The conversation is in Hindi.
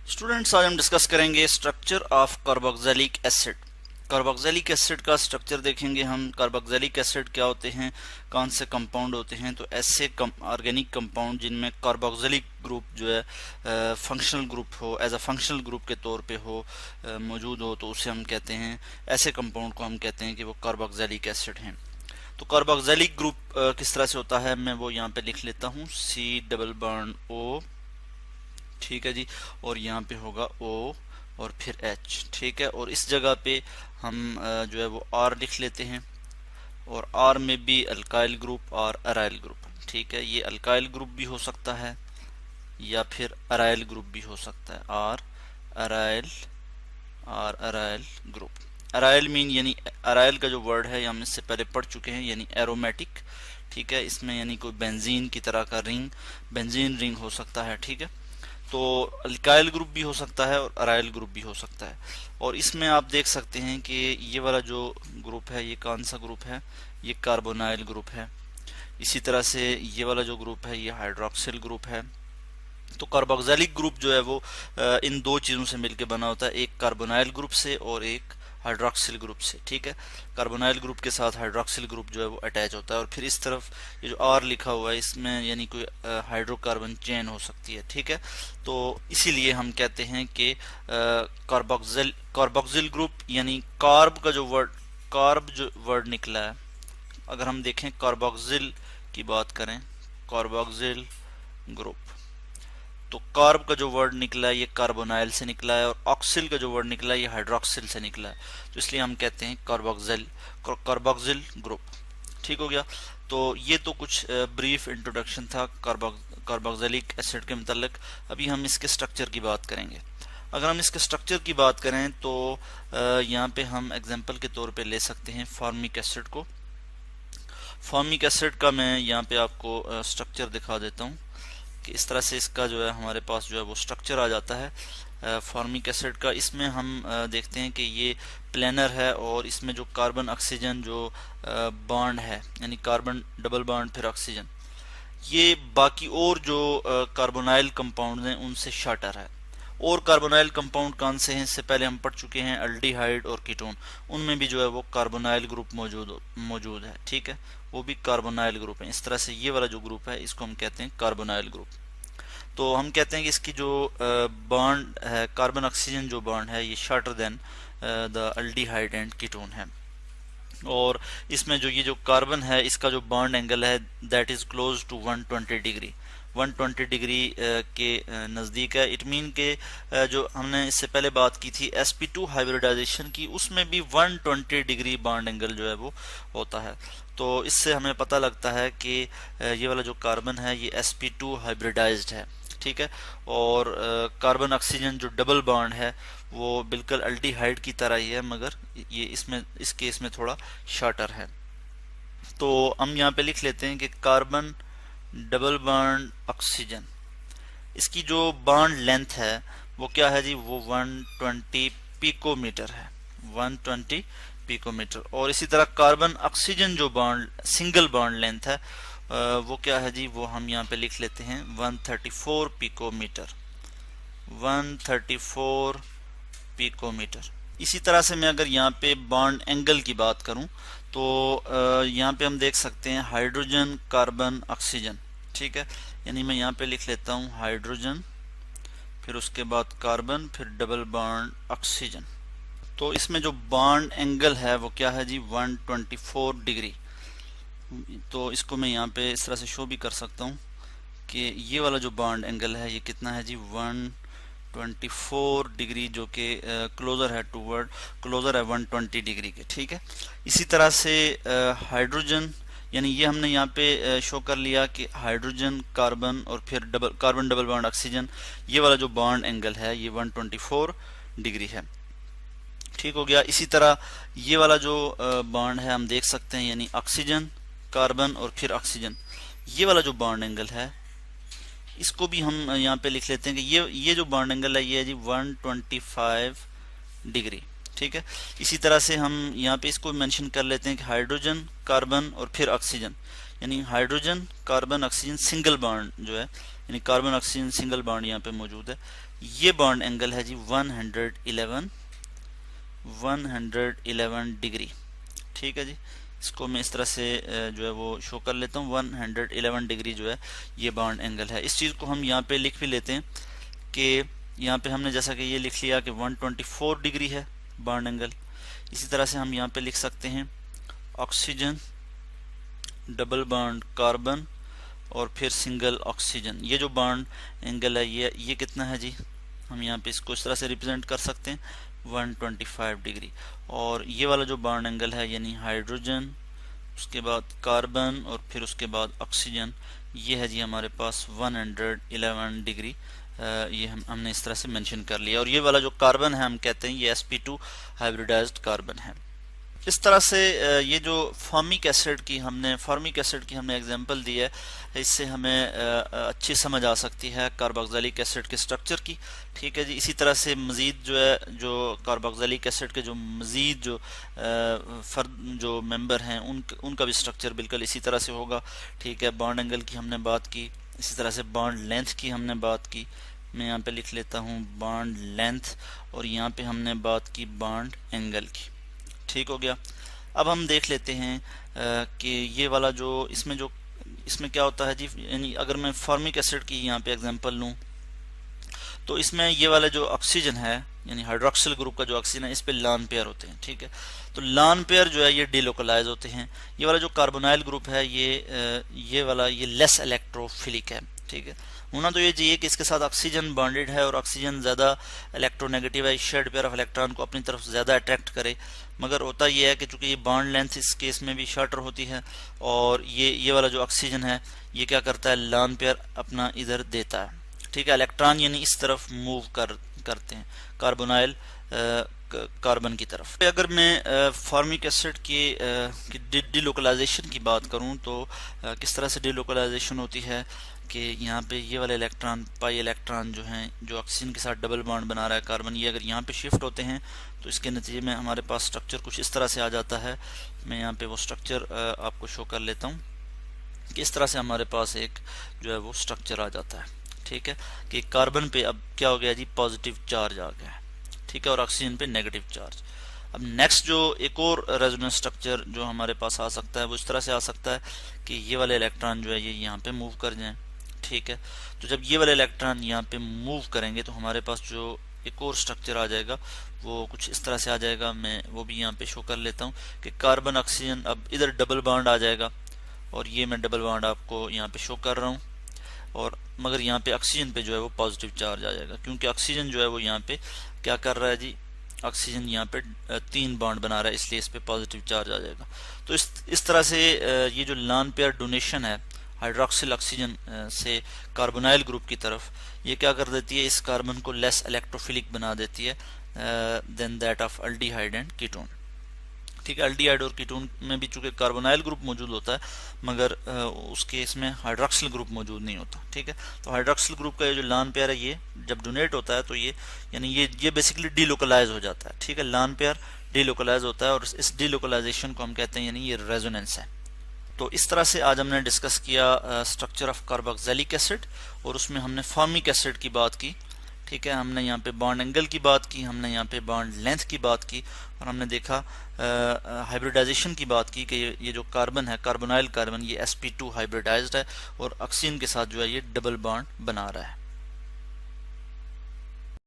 स्टूडेंट्स, आज हम डिस्कस करेंगे structure of carboxylic acid. Carboxylic acid का स्ट्रक्चर देखेंगे हम। कार्बोक्सिलिक एसिड क्या होते हैं, कौन से कंपाउंड होते हैं। तो ऐसे ऑर्गेनिक कंपाउंड जिनमें कार्बोक्सिलिक ग्रुप जो है फंक्शनल ग्रुप हो, एज अ फंक्शनल ग्रुप के तौर पे हो, मौजूद हो, तो उसे हम कहते हैं, ऐसे कंपाउंड को हम कहते हैं कि वो कार्बोक्सिलिक एसिड हैं। तो कार्बोक्सिलिक ग्रुप किस तरह से होता है, मैं वो यहाँ पे लिख लेता हूँ, C डबल बॉन्ड O, ठीक है जी, और यहाँ पे होगा O और फिर H, ठीक है। और इस जगह पे हम जो है वो R लिख लेते हैं, और R में भी अल्काइल ग्रुप और अराइल ग्रुप, ठीक है। ये अल्काइल ग्रुप भी हो सकता है या फिर अराइल ग्रुप भी हो सकता है। Aryl group. अराइल मीन यानी अराइल का जो वर्ड है हम इससे पहले पढ़ चुके हैं, यानी एरोमेटिक, ठीक है। इसमें यानी कोई बेंजीन की तरह का रिंग, बेंजीन रिंग हो सकता है, ठीक है। तो अल्काइल ग्रुप भी हो सकता है और अराइल ग्रुप भी हो सकता है। और इसमें आप देख सकते हैं कि ये वाला जो ग्रुप है, ये कौन सा ग्रुप है, ये कार्बोनाइल ग्रुप है। इसी तरह से ये वाला जो ग्रुप है, ये हाइड्रोक्सिल ग्रुप है। तो कार्बोक्सिलिक ग्रुप जो है वो इन दो चीज़ों से मिलकर बना होता है, एक कार्बोनाइल ग्रुप से और एक हाइड्रोक्सिल ग्रुप से, ठीक है। कार्बोनाइल ग्रुप के साथ हाइड्रोक्सिल ग्रुप जो है वो अटैच होता है। और फिर इस तरफ ये जो आर लिखा हुआ है, इसमें यानी कोई हाइड्रोकार्बन चेन हो सकती है, ठीक है। तो इसीलिए हम कहते हैं कि कार्बोक्सिल ग्रुप यानी कार्ब जो वर्ड निकला है, अगर हम देखें कार्बोक्सिल की बात करें, कार्बोक्सिल ग्रुप, तो कार्ब का जो वर्ड निकला है ये कार्बोनाइल से निकला है, और ऑक्सिल का जो वर्ड निकला है ये हाइड्रोक्सिल से निकला है। तो इसलिए हम कहते हैं कार्बोक्सिल ग्रुप, ठीक हो गया। तो ये तो कुछ ब्रीफ इंट्रोडक्शन था कार्बोक्सिलिक एसिड के मतलब। अभी हम इसके स्ट्रक्चर की बात करेंगे। अगर हम इसके स्ट्रक्चर की बात करें तो यहाँ पे हम एग्जांपल के तौर पे ले सकते हैं फॉर्मिक एसिड को। फॉर्मिक एसिड का मैं यहाँ पे आपको स्ट्रक्चर दिखा देता हूँ कि इस तरह से इसका जो है हमारे पास जो है वो स्ट्रक्चर आ जाता है फॉर्मिक एसिड का। इसमें हम देखते हैं कि ये प्लेनर है, और इसमें जो कार्बन ऑक्सीजन जो बॉन्ड है, यानी कार्बन डबल बॉन्ड फिर ऑक्सीजन, ये बाकी और जो कार्बोनाइल कंपाउंड हैं उनसे शॉर्टर है। और कार्बोनाइल कंपाउंड कौन से हैं, इससे पहले हम पढ़ चुके हैं, अल्डिहाइड और कीटोन, उनमें भी जो है वो कार्बोनाइल ग्रुप मौजूद है, ठीक है। वो भी कार्बोनाइल ग्रुप है। इस तरह से ये वाला जो ग्रुप है इसको हम कहते हैं कार्बोनाइल ग्रुप। तो हम कहते हैं कि इसकी जो बॉन्ड है, कार्बन ऑक्सीजन जो बॉन्ड है, ये shorter than the aldehyde and ketone है। और इसमें जो ये जो कार्बन है, इसका जो बॉन्ड एंगल है that is close to 120 degree, 120 degree के नज़दीक है। इट मीन के जो हमने इससे पहले बात की थी sp2 हाइब्रिडाइजेशन की, उसमें भी 120 डिग्री बॉन्ड एंगल जो है वो होता है। तो इससे हमें पता लगता है कि ये वाला जो कार्बन है ये sp2 हाइब्रिडाइज्ड है, ठीक है। और कार्बन ऑक्सीजन जो डबल बॉन्ड है वो बिल्कुल अल्डिहाइड की तरह ही है, मगर ये इस केस में थोड़ा शॉर्टर है। तो हम यहाँ पे लिख लेते हैं कि कार्बन डबल बॉन्ड ऑक्सीजन, इसकी जो बॉन्ड लेंथ है वो क्या है जी, वो 120 पिकोमीटर है, 120 पिकोमीटर। और इसी तरह कार्बन ऑक्सीजन जो बॉन्ड सिंगल बॉन्ड लेंथ है वो क्या है जी, वो हम यहाँ पे लिख लेते हैं 134 पिकोमीटर, 134 पिकोमीटर। इसी तरह से मैं अगर यहाँ पे बॉन्ड एंगल की बात करूँ तो यहाँ पे हम देख सकते हैं हाइड्रोजन कार्बन ऑक्सीजन, ठीक है। यानी मैं यहाँ पे लिख लेता हूँ हाइड्रोजन, फिर उसके बाद कार्बन, फिर डबल बॉन्ड ऑक्सीजन। तो इसमें जो बॉन्ड एंगल है वो क्या है जी, 124 डिग्री। तो इसको मैं यहाँ पे इस तरह से शो भी कर सकता हूँ कि ये वाला जो बॉन्ड एंगल है ये कितना है जी, 124 डिग्री, जो कि क्लोजर है 120 डिग्री के, ठीक है। इसी तरह से हाइड्रोजन, यानी ये हमने यहाँ पे शो कर लिया कि हाइड्रोजन कार्बन और फिर कार्बन डबल बॉन्ड ऑक्सीजन, ये वाला जो बॉन्ड एंगल है ये 124 डिग्री है, ठीक हो गया। इसी तरह ये वाला जो बॉन्ड है हम देख सकते हैं, यानी ऑक्सीजन कार्बन और फिर ऑक्सीजन, ये वाला जो बॉन्ड एंगल है इसको भी हम यहाँ पे लिख लेते हैं कि ये जो बॉन्ड एंगल है ये है जी 125 डिग्री, ठीक है। इसी तरह से हम यहाँ पे इसको मेंशन कर लेते हैं कि हाइड्रोजन कार्बन और फिर ऑक्सीजन, यानी hydrogen carbon oxygen single bond जो है, यानी कार्बन ऑक्सीजन सिंगल बॉन्ड यहाँ पे मौजूद है। ये बॉन्ड एंगल है जी 111 डिग्री। ठीक है जी, इसको मैं इस तरह से जो है वो शो कर लेता हूँ। 111 डिग्री जो है ये बॉन्ड एंगल है। इस चीज़ को हम यहाँ पे लिख भी लेते हैं कि यहाँ पे हमने जैसा कि ये लिख लिया कि 124 डिग्री है बॉन्ड एंगल। इसी तरह से हम यहाँ पे लिख सकते हैं ऑक्सीजन डबल बॉन्ड कार्बन और फिर सिंगल ऑक्सीजन। ये जो बॉन्ड एंगल है ये कितना है जी, हम यहाँ पे इसको इस तरह से रिप्रेजेंट कर सकते हैं 125 डिग्री। और ये वाला जो बॉन्ड एंगल है यानी हाइड्रोजन, उसके बाद कार्बन और फिर उसके बाद ऑक्सीजन, ये है जी हमारे पास 111 डिग्री। ये हमने इस तरह से मेंशन कर लिया। और ये वाला जो कार्बन है हम कहते हैं ये sp2 हाइब्रिडाइज्ड कार्बन है। इस तरह से ये जो फॉर्मिक एसिड की हमने एग्जांपल दी है, इससे हमें अच्छी समझ आ सकती है कार्बोक्सिलिक एसिड के स्ट्रक्चर की। ठीक है जी, इसी तरह से मज़ीद जो है जो कार्बोक्सिलिक एसिड के जो मज़ीद जो मेंबर हैं उनका भी स्ट्रक्चर बिल्कुल इसी तरह से होगा। ठीक है, बॉन्ड एंगल की हमने बात की, इसी तरह से बॉन्ड लेंथ की हमने बात की। मैं यहाँ पे लिख लेता हूँ बॉन्ड लेंथ, और यहाँ पे हमने बात की बॉन्ड एंगल की। ठीक हो गया। अब हम देख लेते हैं कि ये वाला जो इसमें क्या होता है जी, यानी अगर मैं फॉर्मिक एसिड की यहाँ पे एग्जांपल लूँ तो इसमें ये वाला जो ऑक्सीजन है यानी हाइड्रोक्सिल ग्रुप का जो ऑक्सीजन है इस पे लॉन पेयर होते हैं। ठीक है, तो लॉन पेयर जो है ये डिलोकलाइज होते हैं। ये वाला जो कार्बोनाइल ग्रुप है ये वाला ये लेस इलेक्ट्रोफिलिक है। ठीक है, होना तो ये चाहिए कि इसके साथ ऑक्सीजन बॉन्डेड है और ऑक्सीजन ज़्यादा इलेक्ट्रोनेगेटिव है, शेयर्ड पेयर ऑफ इलेक्ट्रॉन को अपनी तरफ ज़्यादा अट्रैक्ट करे। मगर होता ये है कि चूंकि ये बॉन्ड लेंथ इस केस में भी शॉर्टर होती है और ये वाला जो ऑक्सीजन है ये क्या करता है, लॉन पेयर अपना इधर देता है। ठीक है, इलेक्ट्रॉन यानी इस तरफ मूव करते हैं कार्बोनाइल कार्बन की तरफ। अगर मैं फॉर्मिक एसिड की डिलोकलाइजेशन की बात करूं तो किस तरह से डिलोकलाइजेशन होती है कि यहाँ पे ये वाले इलेक्ट्रॉन पाई इलेक्ट्रॉन जो हैं जो ऑक्सीजन के साथ डबल बॉन्ड बना रहा है कार्बन, ये अगर यहाँ पे शिफ्ट होते हैं तो इसके नतीजे में हमारे पास स्ट्रक्चर कुछ इस तरह से आ जाता है। मैं यहाँ पे वो स्ट्रक्चर आपको शो कर लेता हूँ कि इस तरह से हमारे पास एक जो है वो स्ट्रक्चर आ जाता है। ठीक है, कि कार्बन पे अब क्या हो गया जी, पॉजिटिव चार्ज आ गया है। ठीक है, और ऑक्सीजन पे नेगेटिव चार्ज। अब नेक्स्ट जो एक और रेजोनेंस स्ट्रक्चर जो हमारे पास आ सकता है वो इस तरह से आ सकता है कि ये वाले इलेक्ट्रॉन जो है ये यहाँ पे मूव कर जाएं। ठीक है, तो जब ये वाले इलेक्ट्रॉन यहाँ पे मूव करेंगे तो हमारे पास जो एक और स्ट्रक्चर आ जाएगा वो कुछ इस तरह से आ जाएगा। मैं वो भी यहाँ पे शो कर लेता हूँ कि कार्बन ऑक्सीजन अब इधर डबल बॉन्ड आ जाएगा और ये मैं डबल बॉन्ड आपको यहाँ पे शो कर रहा हूँ। और मगर यहाँ पे ऑक्सीजन पे जो है वो पॉजिटिव चार्ज आ जाएगा क्योंकि ऑक्सीजन जो है वो यहाँ पे क्या कर रहा है जी, ऑक्सीजन यहाँ पे 3 बॉन्ड बना रहा है, इसलिए इस पे पॉजिटिव चार्ज आ जाएगा। तो इस तरह से ये जो लॉन पेयर डोनेशन है हाइड्रोक्सिल ऑक्सीजन से कार्बोनाइल ग्रुप की तरफ, ये क्या कर देती है, इस कार्बन को लेस इलेक्ट्रोफिलिक बना देती है then that of aldehyde and ketone. ठीक है, अल्डिहाइड और कीटोन में भी चूंकि कार्बोनाइल ग्रुप मौजूद होता है मगर उसके इसमें हाइड्रोक्सिल ग्रुप मौजूद नहीं होता। ठीक है, तो हाइड्रोक्सिल ग्रुप का ये जो लॉन पेयर है ये जब डोनेट होता है तो ये यानी ये बेसिकली डिलोकलाइज हो जाता है। ठीक है, लॉन पेयर डिलोकलाइज होता है और इस डिलोकलाइजेशन को हम कहते हैं यानी ये रेजोनेंस है। तो इस तरह से आज हमने डिस्कस किया स्ट्रक्चर ऑफ कार्बोक्सिलिक एसिड और उसमें हमने फॉर्मिक एसिड की बात की। ठीक है, हमने यहाँ पे बॉन्ड एंगल की बात की, हमने यहाँ पे बॉन्ड लेंथ की बात की और हमने देखा हाइब्रिडाइजेशन की बात की कि ये जो कार्बन है कार्बोनाइल कार्बन ये sp2 हाइब्रिडाइज्ड है और ऑक्सीजन के साथ जो है ये डबल बॉन्ड बना रहा है।